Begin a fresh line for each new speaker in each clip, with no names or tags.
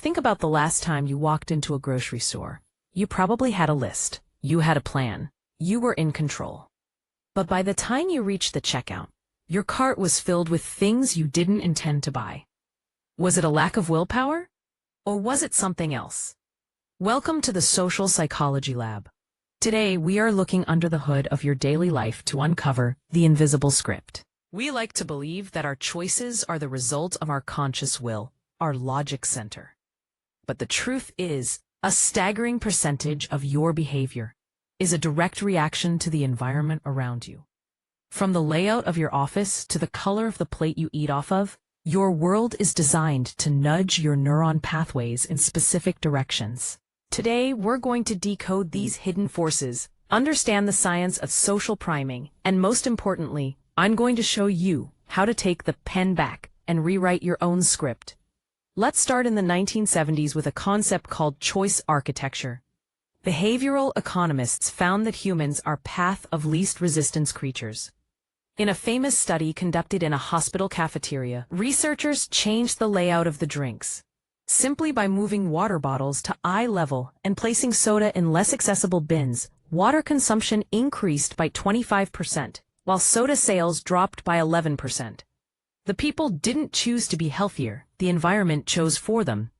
Think about the last time you walked into a grocery store. You probably had a list. You had a plan. You were in control. But by the time you reached the checkout, your cart was filled with things you didn't intend to buy. Was it a lack of willpower? Or was it something else? Welcome to the Social Psychology Lab. Today, we are looking under the hood of your daily life to uncover the invisible script. We like to believe that our choices are the result of our conscious will, our logic center. But the truth is, a staggering percentage of your behavior is a direct reaction to the environment around you. From the layout of your office to the color of the plate you eat off of, your world is designed to nudge your neuron pathways in specific directions. Today, we're going to decode these hidden forces, understand the science of social priming, and most importantly, I'm going to show you how to take the pen back and rewrite your own script. Let's start in the 1970s with a concept called choice architecture. Behavioral economists found that humans are path of least resistance creatures. In a famous study conducted in a hospital cafeteria, researchers changed the layout of the drinks. Simply by moving water bottles to eye level and placing soda in less accessible bins, water consumption increased by 25%, while soda sales dropped by 11%. The people didn't choose to be healthier, the environment chose for them.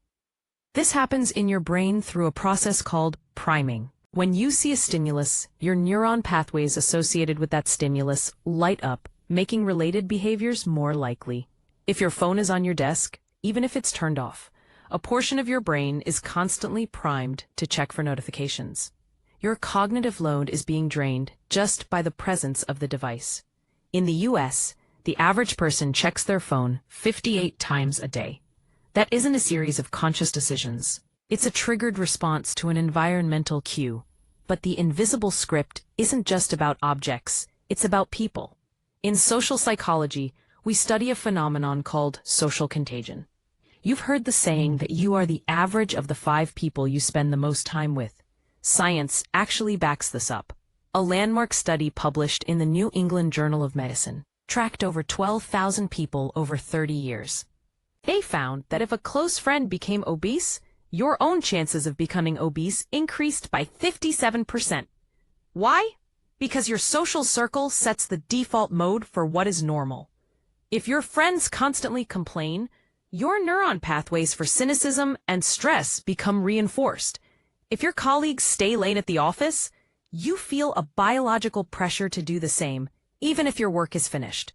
This happens in your brain through a process called priming. When you see a stimulus, your neuron pathways associated with that stimulus light up, making related behaviors more likely. If your phone is on your desk, even if it's turned off, a portion of your brain is constantly primed to check for notifications. Your cognitive load is being drained just by the presence of the device. In the US, the average person checks their phone 58 times a day. That isn't a series of conscious decisions. It's a triggered response to an environmental cue. But the invisible script isn't just about objects, it's about people. In social psychology, we study a phenomenon called social contagion. You've heard the saying that you are the average of the 5 people you spend the most time with. Science actually backs this up. A landmark study published in the New England Journal of Medicine tracked over 12,000 people over 30 years. They found that if a close friend became obese, your own chances of becoming obese increased by 57%. Why? Because your social circle sets the default mode for what is normal. If your friends constantly complain, your neuron pathways for cynicism and stress become reinforced. If your colleagues stay late at the office, you feel a biological pressure to do the same, even if your work is finished.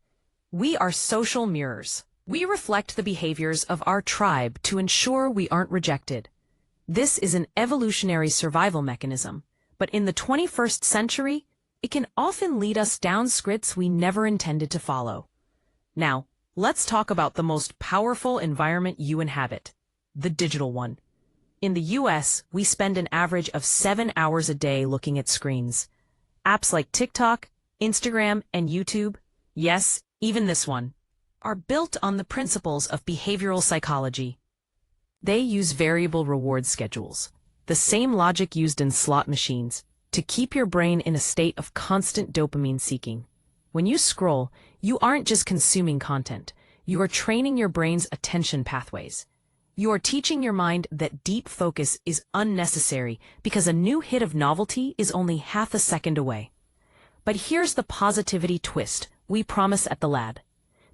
We are social mirrors. We reflect the behaviors of our tribe to ensure we aren't rejected. This is an evolutionary survival mechanism, but in the 21st century, it can often lead us down scripts we never intended to follow. Now, let's talk about the most powerful environment you inhabit, the digital one. In the US, we spend an average of 7 hours a day looking at screens. Apps like TikTok, Instagram, and YouTube, yes, even this one, are built on the principles of behavioral psychology. They use variable reward schedules, the same logic used in slot machines, to keep your brain in a state of constant dopamine seeking. When you scroll, you aren't just consuming content, you are training your brain's attention pathways. You are teaching your mind that deep focus is unnecessary because a new hit of novelty is only half a second away. But here's the positivity twist we promise at the lab.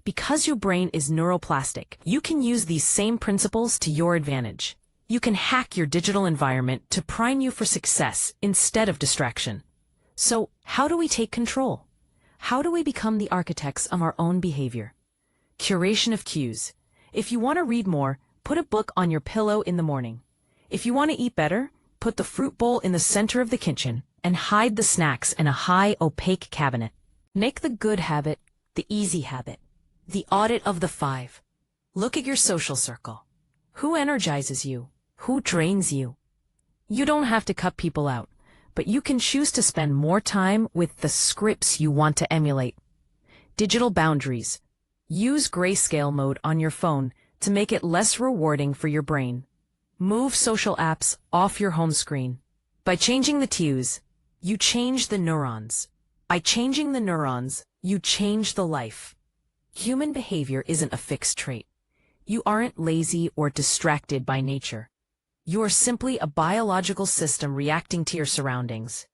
Because your brain is neuroplastic, you can use these same principles to your advantage. You can hack your digital environment to prime you for success instead of distraction. So, how do we take control? How do we become the architects of our own behavior? Curation of cues. If you want to read more, put a book on your pillow in the morning. If you want to eat better, put the fruit bowl in the center of the kitchen and hide the snacks in a high, opaque cabinet. Make the good habit the easy habit. The audit of the 5. Look at your social circle. Who energizes you? Who drains you? You don't have to cut people out, but you can choose to spend more time with the scripts you want to emulate. Digital boundaries. Use grayscale mode on your phone to make it less rewarding for your brain. Move social apps off your home screen. By changing the cues, you change the neurons. By changing the neurons, you change the life. Human behavior isn't a fixed trait. You aren't lazy or distracted by nature. You are simply a biological system reacting to your surroundings.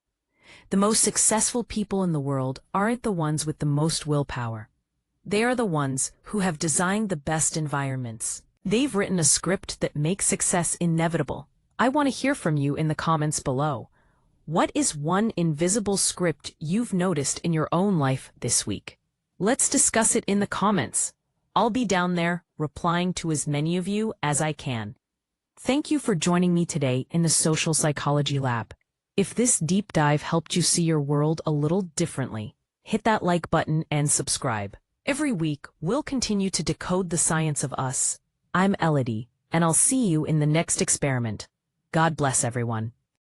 The most successful people in the world aren't the ones with the most willpower. They are the ones who have designed the best environments. They've written a script that makes success inevitable. I want to hear from you in the comments below. What is one invisible script you've noticed in your own life this week? Let's discuss it in the comments. I'll be down there, replying to as many of you as I can. Thank you for joining me today in the Social Psychology Lab. If this deep dive helped you see your world a little differently, hit that like button and subscribe. Every week, we'll continue to decode the science of us. I'm Elodie, and I'll see you in the next experiment. God bless everyone.